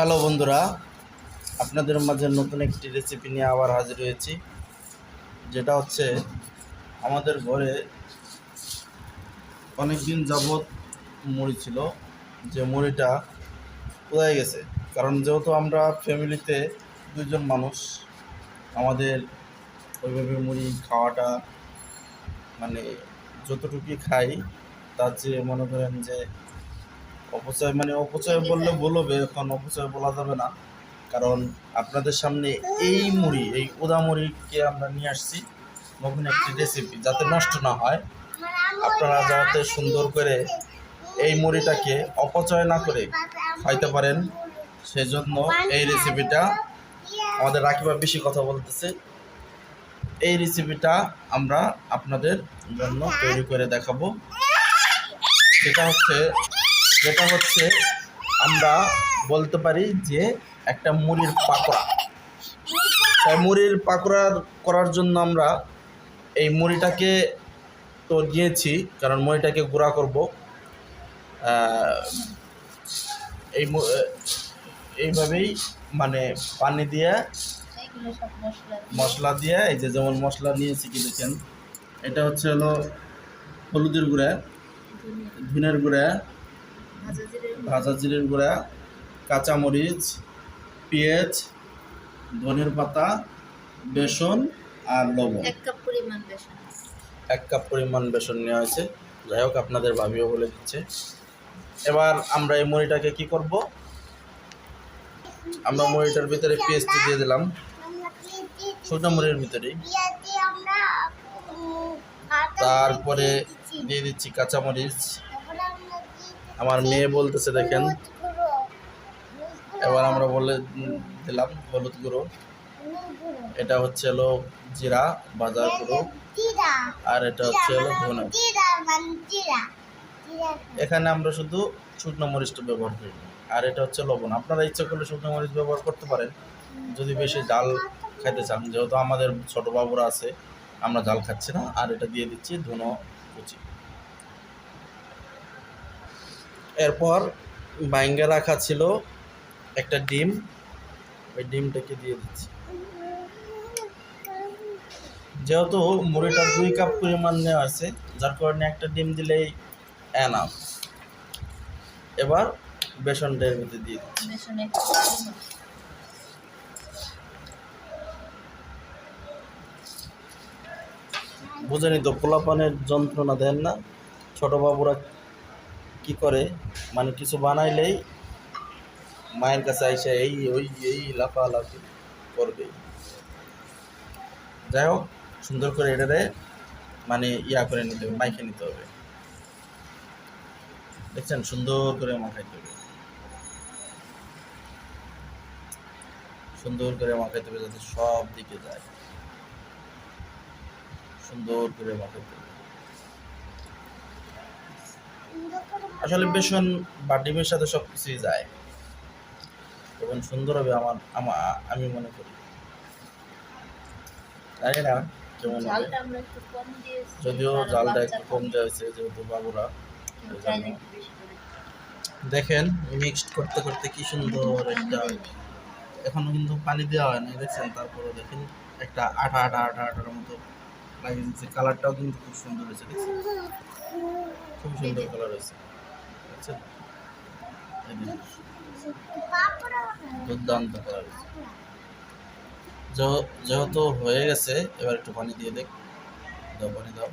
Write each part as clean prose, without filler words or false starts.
Hello বন্ধুরা, আপনাদের মাঝে নতুন একটি রেসিপি নিয়ে আবার হাজির হয়েছি। যেটা হচ্ছে আমাদের ঘরে অনেক দিন যাবৎ মুড়ি ছিল, যে মুড়িটা কোথায় গেছে। কারণ যেহেতু আমরা ফ্যামিলিতে দুইজন মানুষ, আমাদের ওইভাবে মুড়ি খাওয়াটা মানে যতটুকুই খাই তার চেয়ে মনে করেন যে অপচয়, অপচয় বললে ভুল হবে, এখন অপচয় বলা যাবে না। কারণ আপনাদের সামনে এই মুড়ি, এই উদা মুড়িকে আমরা নিয়ে আসছি নতুন একটি রেসিপি, যাতে নষ্ট না হয়। আপনারা যাতে সুন্দর করে এই মুড়িটাকে অপচয় না করে খাইতে পারেন, সেজন্য এই রেসিপিটা আমাদের রাকিবা বেশি কথা বলতেছে। এই রেসিপিটা আমরা আপনাদের জন্য তৈরি করে দেখাবো। যেটা হচ্ছে আমরা বলতে পারি যে একটা মুড়ির পাকোড়া। তাই মুড়ির পাকোড়া করার জন্য আমরা এই মুড়িটাকে তো নিয়েছি, কারণ মুড়িটাকে গুঁড়া করব। এই এইভাবেই পানি দিয়ে মশলা দিয়ে, এই যে যেমন মশলা নিয়েছি কি দেখেন, এটা হচ্ছে হলো হলুদের গুঁড়া, ধনের গুঁড়া, ভাজা জিরের গুঁড়া, কাঁচামরিচ, পেঁয়াজ, ধনের পাতা, বেসন আর লবণ। 1 কাপ পরিমাণ বেসন নেওয়া হয়েছে। যাই হোক, আপনাদের ভাবিও বলে দিচ্ছে। এবার আমরা এই মুড়িটাকে কি করব, আমরা মুড়িটার ভিতরে পেস্ট দিয়ে দিলাম, শুকনো মুড়ির ভিতরেই। তারপরে দিয়ে দিচ্ছি কাঁচামরিচ। আমার মেয়ে বলতেছে দেখেন। এবার আমরা বলে দিলাম হলুদ গুঁড়ো, এটা হচ্ছে হলো জিরা ভাজা গুঁড়ো, আর এটা হচ্ছে হলো ধনে। এখানে আমরা শুধু শুকনো মরিচটা ব্যবহার করি, আর এটা হচ্ছে লবণ। আপনারা ইচ্ছা করলে শুকনো মরিচ ব্যবহার করতে পারেন যদি বেশি ঝাল খাইতে চান। যেহেতু আমাদের ছোট বাবুরা আছে, আমরা ঝাল খাচ্ছি না। আর এটা দিয়ে দিচ্ছি ধনে কুচি। এরপর বাইঙ্গা রাখা ছিল একটা ডিম, ওই ডিমটাকে দিয়ে দিচ্ছি। যেহেতু মুড়িটা 2 কাপ পরিমাণ নেওয়া আছে, যার কারণে একটা ডিম দিলেই এনাফ। এবার বেসনটা এর মধ্যে দিয়ে দিচ্ছি। বুঝেনি তো, পোলাপানের যন্ত্রণা দেন না। ছোট বাবুরা কি করে, কিছু বানাইলেই মায়ের কাছে আইসে এই লাফালাফি করবে। যাই হোক, সুন্দর করে এটারে ইয়া করে নিতে হবে, মাইখে নিতে হবে। দেখছেন, সুন্দর করে মাখাইতে হবে, সুন্দর করে মাখাইতে হবে যাতে সব দিকে যায়। সুন্দর করে মাখাইতে হবে। আসলে বেসন বা ডিমের সাথে সব কিছুই যায়, এবং সুন্দর হবে আমি মনে করি। জানি না কেমন হবে, যদিও জালটা একটু কম দেওয়া হয়েছে যেহেতু বাবুরা। দেখেন, মিক্সড করতে করতে কি সুন্দর একটা, এখনো কিন্তু পানি দেওয়া হয় না, দেখছেন। তারপরে দেখেন একটা আঠা আঠা আঠা আঠার মতো লাগিয়ে দিচ্ছে। কালারটাও কিন্তু খুব সুন্দর হয়েছে, দেখছেন, খুব সুন্দর কালার হয়েছে, দেখছেন, দুর্দান্ত কালার হয়েছে। যেহেতু হয়ে গেছে, এবার একটু পানি দিয়ে দাও, পানি দাও।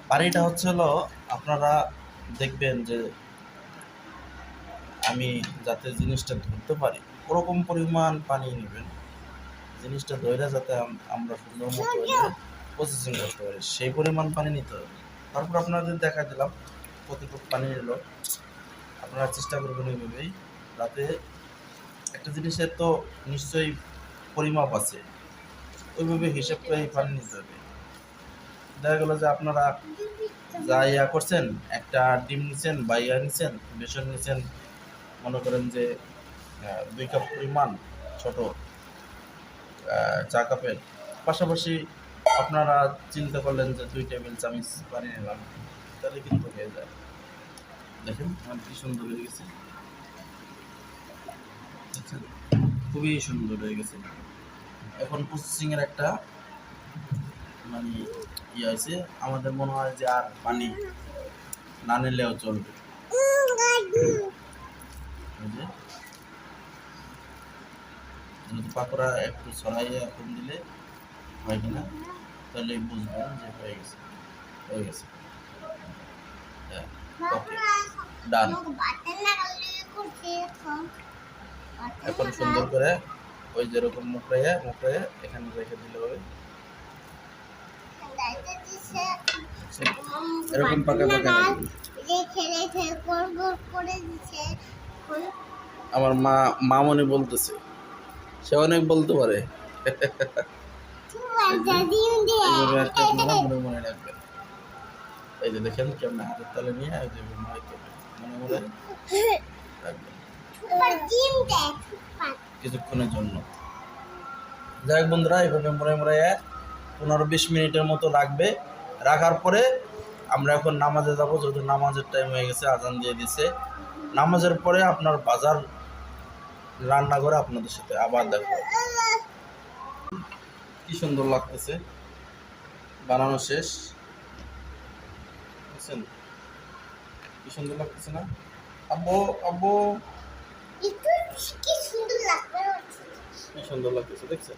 পানিটা হচ্ছে হলো, আপনারা দেখবেন যে আমি যাতে জিনিসটা ধরতে পারি ওরকম পরিমাণ পানি নেবেন, জিনিসটা ধরে যাতে আমরা সুন্দর মতো প্রসেসিং করতে পারি, সেই পরিমাণ পানি নিতে হবে। তারপর আপনাদের দেখা দিলাম কতটুকু পানি এলো। আপনারা চেষ্টা করবেন এইভাবেই, যাতে একটা জিনিসের তো নিশ্চয়ই পরিমাপ আছে, ওইভাবে হিসেব করে পানি নিতে হবে। দেখা গেলো যে আপনারা যা ইয়া করছেন, একটা ডিম নিচ্ছেন বা ইয়া নিচ্ছেন, বেসন নিচ্ছেন, মনে করেন যে 2 কাপ পরিমাণ ছোট চা কাপের, পাশাপাশি আপনারা চিন্তা করলেন যে 2 টেবিল চামচ পানি নিলাম, তাহলে কিন্তু হয়ে যায়। দেখেন আমার কি সুন্দর হয়ে গেছে, দেখছেন খুবই সুন্দর হয়ে গেছে। এখন প্রসেসিং এর একটা মানে ইয়ে আছে, আমাদের মনে হয় যে আর পানি না নিলেও চলবে। পাকোড়া একটু ছড়াইয়ে এখন দিলে হয় কিনা, তাহলে বুঝবেন যে হয়ে গেছে, হয়ে গেছে। ওকে, ডান। এখন সুন্দর করে ওই যেরকম মুখড়াইয়া মুখড়াইয়া এখানে রেখে দিলে হবে। এরকম পাকা পাকা আমার মামনি বলতেছে, সে অনেক বলতে পারে। মনে মনে রাখবেন। এই যে দেখেন কেমন হাতের তালে নিয়ে মনে মনে রাখবেন কিছুক্ষণের জন্য। যাই হোক বন্ধুরা, এইভাবে মোড়ায় মোড়াইয়া 15-20 মিনিটের মতো লাগবে। রাখার পরে আমরা এখন নামাজে যাব, যদি নামাজের টাইম হয়ে গেছে, আজান দিয়ে দিছে। নামাজের পরে আপনার বাজার রান্না করে আপনাদের সাথে আবার দেখো। কি সুন্দর লাগতেছে, বানানো শেষ, বুঝছেন কি সুন্দর লাগতেছে না? আব্বু আব্বু কি সুন্দর লাগতেছে, দেখছেন?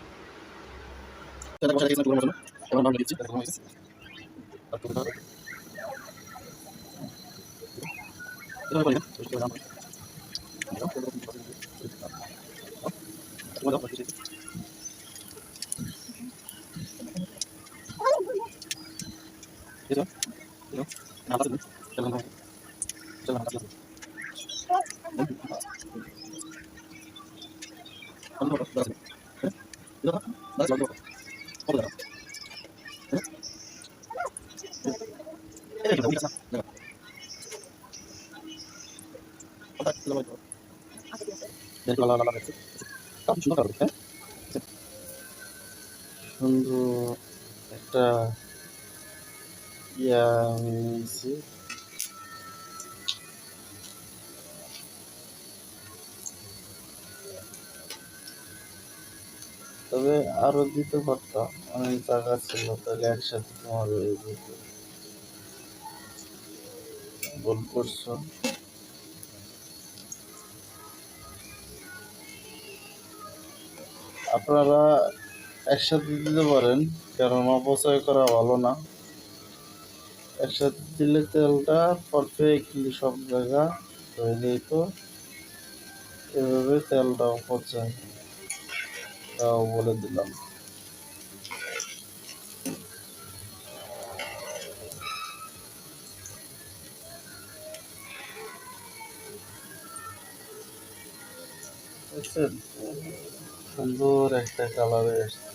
সুন্দর একটা ইয়া নিয়েছি। তবে আরো দিতে পারতাম, অনেক জায়গা ছিল, তাহলে একসাথে তোমার ভুল করছো। আপনারা একসাথে দিতে পারেন, কারণ অপচয় করা ভালো না। একসাথে দিলে তেলটা পারফেক্টলি সব জায়গা হয়ে যেত, এভাবে তেলটা অপচয়, তাও বলে দিলাম। বুঝছেন, সুন্দর একটা কালারে আসছে।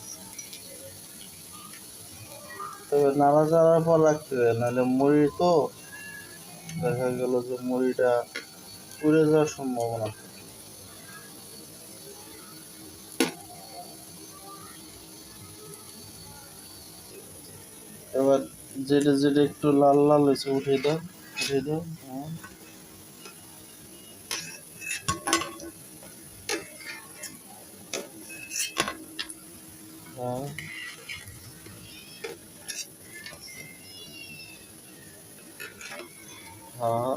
তবে নাড়াচাড়ার পর রাখতে হবে, নাহলে মুড়ি তো দেখা গেল যে মুড়িটা পুড়ে যাওয়ার সম্ভাবনা থাকে। এবার যেটা যেটা একটু লাল লাল হয়েছে উঠিয়ে দাও, উঠিয়ে দাও। হ্যাঁ হ্যাঁ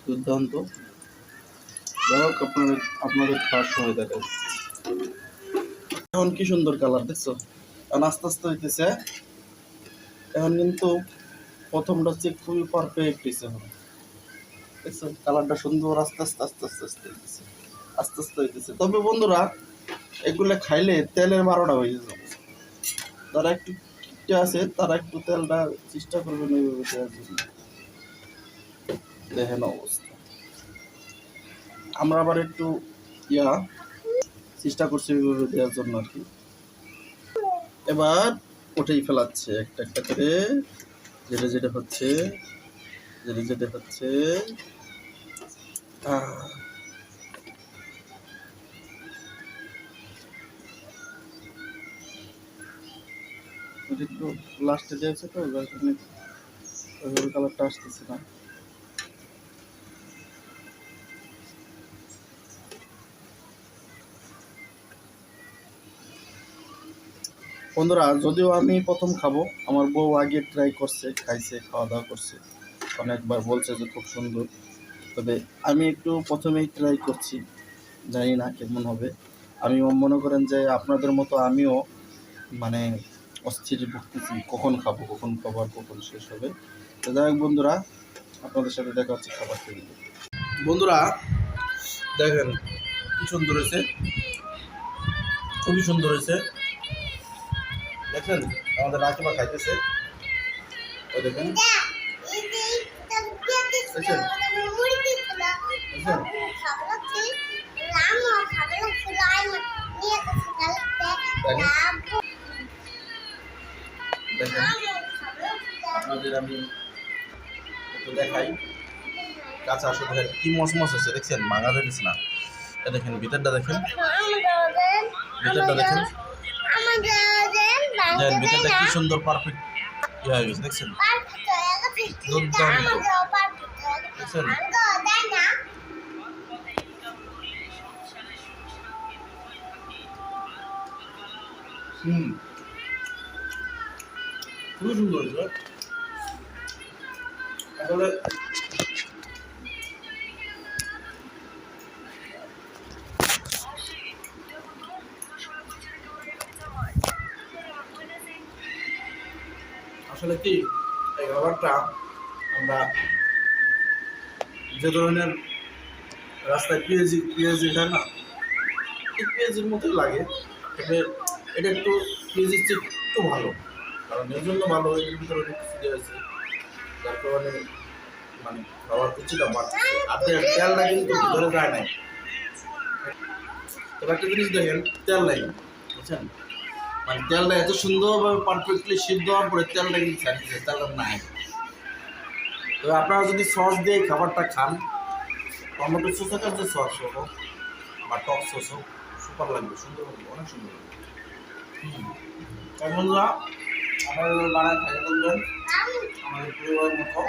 দুর্দান্ত। যাই হোক, আপনাদের খাওয়ার সময় দেখো এখন কি সুন্দর কালার দেখছো, এখন আস্তে আস্তে হইতেছে। এখন কিন্তু প্রথমটা হচ্ছে খুবই পারফেক্ট হয়েছে, হবে দেখছো কালারটা সুন্দর, আস্তে আস্তে আস্তে আস্তে আস্তে হইতেছে, আস্তে আস্তে হইতেছে। তবে বন্ধুরা, এগুলো খাইলে তেলের 12টা হয়ে যাবে। যারা একটু কিটে আছে তারা একটু তেলটা চেষ্টা করবেন ওইভাবে দেওয়ার জন্য। দেখেন অবস্থা। আমরা আবার একটু ইয়া চেষ্টা করছি ওইভাবে দেওয়ার জন্য আর কি। এবার ওটাই ফেলাচ্ছে একটা একটা করে, যেটা যেটা হচ্ছে, যেটা যেটা হচ্ছে। ওটা একটু লাস্টে দিয়েছে তো, যার কারণে ওইভাবে কালারটা আসতেছে না। বন্ধুরা, যদিও আমি প্রথম খাবো, আমার বউ আগে ট্রাই করছে, খাইছে, খাওয়া দাওয়া করছে, অনেকবার বলছে যে খুব সুন্দর। তবে আমি একটু প্রথমেই ট্রাই করছি, জানি না কেমন হবে। আমি মনে করেন যে আপনাদের মতো আমিও মানে অস্থির ভুগতেছি, কখন খাবো আর কখন শেষ হবে। তো যাই হোক বন্ধুরা, আপনাদের সাথে দেখা হচ্ছে খাবার টেবিলে। বন্ধুরা দেখেন কি সুন্দর হয়েছে, খুবই সুন্দর হয়েছে। দেখেন আমাদের রাকিবা খাইতেছে, ওই দেখেন দেখেন দেখেন আপনাদের আমি একটু দেখাই। কাঁচা আসলে দেখেন কি মসমস হয়েছে, দেখছেন ভাঙা যাচ্ছে না। দেখেন ভিতরটা দেখেন, ভিতরটা দেখেন, দেখেন ভিতরটা কি সুন্দর পারফেক্ট ইয়ে হয়ে গেছে, দেখছেন দুর্দান্ত, দেখছেন। খুবই সুন্দর হয়েছে আসলে। আসলে কি এই খাবারটা আমরা যে ধরনের রাস্তায় পেঁয়াজি খায় না, এই পেঁয়াজির মতোই লাগে। তবে এটা একটু পেঁয়াজির চেয়ে একটু ভালো, কারণ এর জন্য ভালো, এর ভিতরে অনেক কিছু দেওয়া আছে, যার কারণে মানে খাওয়ার রুচিটা বাড়ছে। আপনি তেলটা কিন্তু ভিতরে যায় নাই। তবে একটা জিনিস দেখেন, তেল নাই, বুঝছেন, মানে তেলটা এত সুন্দরভাবে পারফেক্টলি সিদ্ধ হওয়ার পরে তেলটা কিন্তু ছাড়িয়েছে, তেলটা নাই। তবে আপনারা যদি সস দিয়ে খাবারটা খান, টমেটো সসের যে সস হোক বা টক সস হোক, সুপার লাগবে, সুন্দর লাগবে, অনেক সুন্দর লাগবে। তাই বন্ধুরা, আপনারা বানায় খাইয়ে বলবেন আমাদের পরিবারের মতো,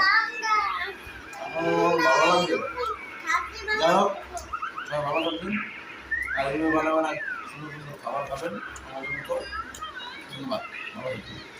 আমার ভালো লাগবে। যাই হোক, সবাই ভালো থাকবেন, আর এইভাবে বানায় বানায় সুন্দর সুন্দর খাবার খাবেন আমাদের মতো। ধন্যবাদ, ভালো থাকবেন।